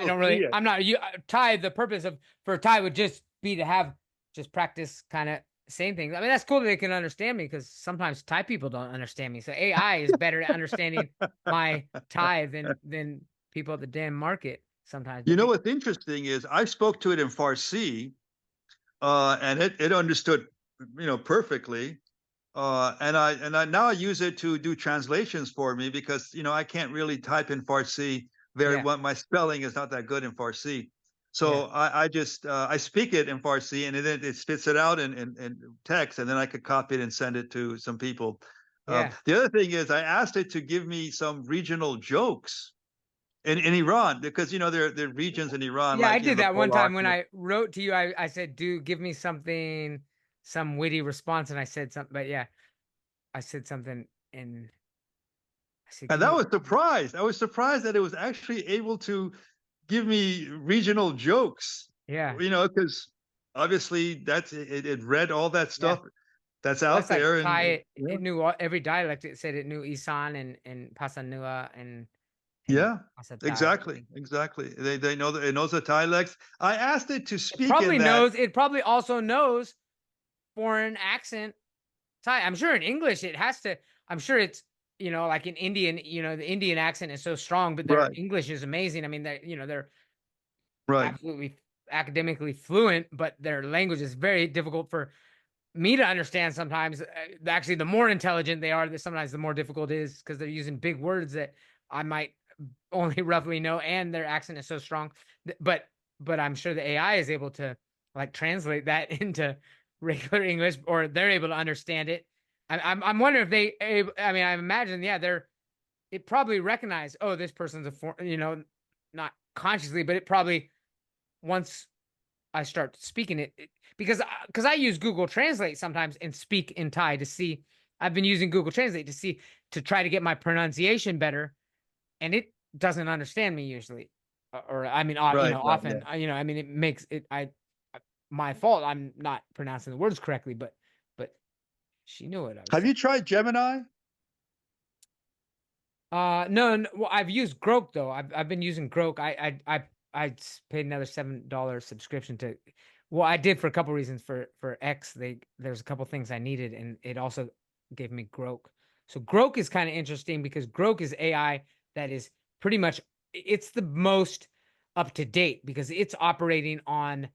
don't see really, it. I'm not, Thai, the purpose for Thai would just be to have, just practice kind of saying things. I mean, that's cool that they can understand me because sometimes Thai people don't understand me. So AI is better at understanding my Thai than people at the damn market sometimes. You But know what's interesting is I spoke to it in Farsi, and it understood, perfectly. And I now I use it to do translations for me because I can't really type in Farsi very yeah, well. My spelling is not that good in Farsi. yeah, So I just I speak it in Farsi and then it spits it out in text, and then I could copy it and send it to some people. yeah. The other thing is I asked it to give me some regional jokes in Iran, because there are regions in Iran Yeah, I like did the that one time Polak. when I wrote to you. I said, "Do give me something, some witty response," and I said something. But yeah, I said something, and I said, And "Give that me." was surprised. I was surprised that it was actually able to give me regional jokes, Yeah, because obviously it read all that yeah. stuff that's Well, out it's like there, and Thai. yeah, It knew every dialect. It said it knew Isan and Pasanua and yeah, Pasatai. exactly. They know that it knows the dialects. I asked it to It speak in probably that. knows. It probably also knows foreign accent Thai. I'm sure in English it has to. I'm sure it's like in Indian. The Indian accent is so strong, but their Right, English is amazing. I mean, they're right. absolutely academically fluent, but their language is very difficult for me to understand sometimes. Actually, the more intelligent they are, sometimes the more difficult it is because they're using big words that I might only roughly know, and their accent is so strong. But I'm sure the AI is able to like translate that into regular English, or they're able to understand it. I'm wondering if I mean, I imagine, yeah, it probably recognize, oh, this person's not consciously, but it probably once I start speaking it, because I use Google Translate sometimes and speak in Thai to see. I've been using Google Translate to try to get my pronunciation better, and it doesn't understand me usually, or I mean, Right, right, yeah. often, I mean, it makes it my fault. I'm not pronouncing the words correctly, but she knew what I was Have saying. you tried Gemini? No, no, well, I've used Grok though. I've been using Grok. I paid another $7 subscription to. Well, I did for a couple reasons. For X, there's a couple things I needed, and it also gave me Grok. So Grok is kind of interesting because Grok is AI that is pretty much, it's the most up to date because it's operating on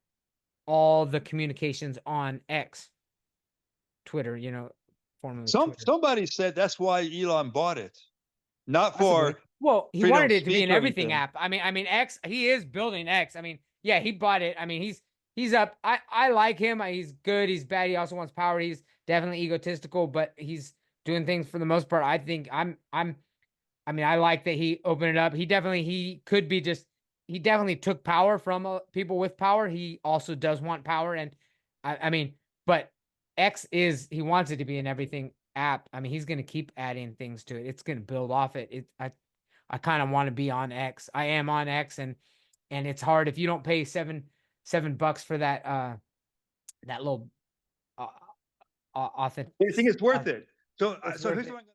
all the communications on X, Twitter, formerly Twitter. Somebody said that's why Elon bought it, not Possibly. for Well, he freedom wanted of it to be speech an or everything anything. app. I mean, X. He is building X. I mean, yeah, he bought it. I mean, he's up. I like him. He's good. He's bad. He also wants power. He's definitely egotistical, but he's doing things for the most part. I think I'm. I mean, I like that he opened it up. He could be just. He definitely took power from people with power. He also does want power, and I mean, but X is he wants it to be an everything app. I mean, he's going to keep adding things to it. It's going to build off it. I kind of want to be on X. I am on X, and it's hard if you don't pay $7 for that little uh, authentic. Do you think it's worth it? So, It's so worth here's it. what I'm